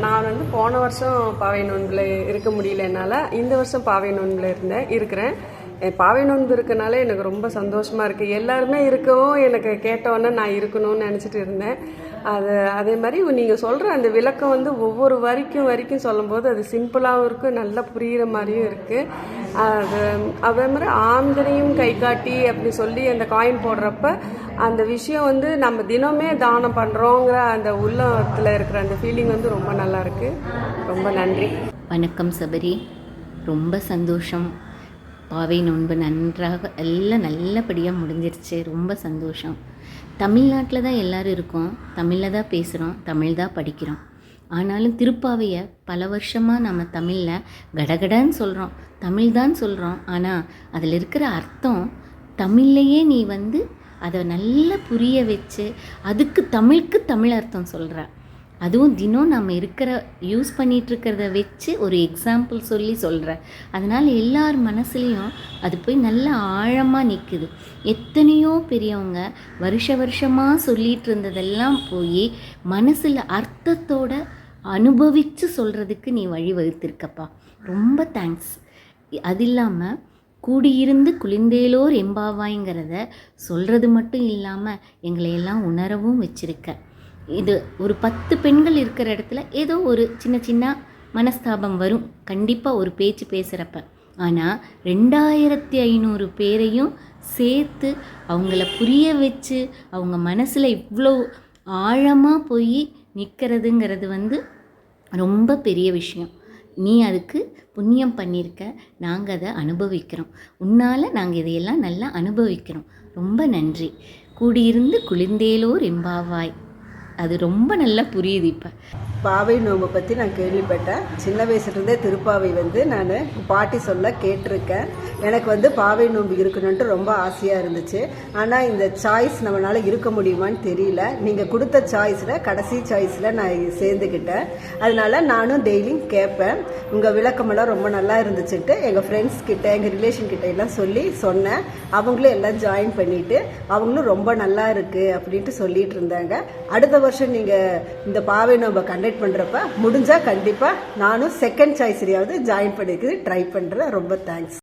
நான் வந்து போன வருஷம் பாவை நோன்பில் இருக்க முடியல என்னால். இந்த வருஷம் பாவை நோன்பில் இருக்கிறேன். பாவை நோன்பு இருக்கனால எனக்கு ரொம்ப சந்தோஷமாக இருக்குது. எல்லாருமே இருக்கவும் எனக்கு கேட்டோன்னே நான் இருக்கணும்னு நினச்சிட்டு இருந்தேன். அதே மாதிரி நீங்கள் சொல்கிற அந்த விளக்கம் வந்து ஒவ்வொரு வரிக்கும் சொல்லும்போது அது சிம்பிளாகவும் இருக்குது, நல்லா புரிகிற மாதிரியும் இருக்குது. அதே மாதிரி ஆந்தனையும் கை காட்டி அப்படி சொல்லி அந்த காயின் போடுறப்ப அந்த விஷயம் வந்து நம்ம தினமே தானம் பண்ணுறோங்கிற அந்த உள்ளத்தில் இருக்கிற அந்த ஃபீலிங் வந்து ரொம்ப நல்லா இருக்குது. ரொம்ப நன்றி. வணக்கம் சபரி, ரொம்ப சந்தோஷம். பாவை நோன்பு நன்றாக எல்லாம் நல்லபடியாக முடிஞ்சிருச்சு. ரொம்ப சந்தோஷம். தமிழ்நாட்டில் தான் எல்லோரும் இருக்கோம், தமிழில் தான் பேசுகிறோம், தமிழ் தான் படிக்கிறோம். ஆனாலும் திருப்பாவையை பல வருஷமாக நம்ம தமிழில் கடகடன்னு சொல்கிறோம், தமிழ் தான் சொல்கிறோம். ஆனால் அதில் இருக்கிற அர்த்தம் தமிழ்லையே நீ வந்து அதை நல்லா புரிய வச்சு அதுக்கு தமிழுக்கு தமிழ் அர்த்தம் சொல்கிற. அதுவும் தினம் நம்ம யூஸ் பண்ணிகிட்ருக்கிறத வச்சு ஒரு எக்ஸாம்பிள் சொல்லி சொல்கிற. அதனால் எல்லார் மனசுலேயும் அது போய் நல்லா ஆழமாக நிற்குது. எத்தனையோ பெரியவங்க வருஷமாக சொல்லிகிட்டு இருந்ததெல்லாம் போய் மனசில் அர்த்தத்தோடு அனுபவித்து சொல்கிறதுக்கு நீ வழிவகுத்திருக்கப்பா. ரொம்ப தேங்க்ஸ். அது இல்லாமல் கூடியிருந்து குளிர்ந்தேலோர் எம்பாவாய்ங்கிறத சொல்கிறது மட்டும் இல்லாமல் எங்களையெல்லாம் உணரவும் வச்சுருக்க. இது ஒரு 10 பெண்கள் இருக்கிற இடத்துல ஏதோ ஒரு சின்ன மனஸ்தாபம் வரும் கண்டிப்பாக ஒரு பேச்சு பேசுகிறப்ப. ஆனால் 2500 பேரையும் சேர்த்து அவங்கள புரிய வச்சு அவங்க மனசில் இவ்வளோ ஆழமாக போய் நிற்கிறதுங்கிறது வந்து ரொம்ப பெரிய விஷயம். நீ அதுக்கு புண்ணியம் பண்ணியிருக்க. நாங்கள் அதை அனுபவிக்கிறோம். உன்னால் நாங்கள் இதையெல்லாம் நல்லா அனுபவிக்கிறோம். ரொம்ப நன்றி. கூடியிருந்து குளிர்ந்தேலோர் எம்பாவாய், அது ரொம்ப நல்லா புரியுது. இப்போ பாவை நோம்பை பற்றி நான் கேள்விப்பட்டேன். சின்ன வயசுலேருந்தே திருப்பாவை வந்து நான் பாட்டி சொல்ல கேட்டிருக்கேன். எனக்கு வந்து பாவை நோம்பு இருக்கணுன்ட்டு ரொம்ப ஆசையாக இருந்துச்சு. ஆனால் இந்த சாய்ஸ் நம்மளால் இருக்க முடியுமான்னு தெரியல. நீங்கள் கொடுத்த சாய்ஸில் கடைசி சாய்ஸில் நான் சேர்ந்துக்கிட்டேன். அதனால நானும் டெய்லியும் கேட்பேன். உங்கள் விளக்கமெல்லாம் ரொம்ப நல்லா இருந்துச்சுட்டு எங்கள் ஃப்ரெண்ட்ஸ் கிட்ட எங்கள் ரிலேஷன் கிட்ட எல்லாம் சொன்னேன். அவங்களும் எல்லாம் ஜாயின் பண்ணிவிட்டு அவங்களும் ரொம்ப நல்லா இருக்குது அப்படின்ட்டு சொல்லிட்டு இருந்தாங்க. அடுத்த வருஷம் நீங்கள் இந்த பாவை நோம்பை கண்டக்ட் பண்ணுறப்ப முடிஞ்சால் கண்டிப்பாக நானும் செகண்ட் சாய்ஸ்லையாவது ஜாயின் பண்ணிக்கிறது ட்ரை பண்ணுறேன். ரொம்ப தேங்க்ஸ்.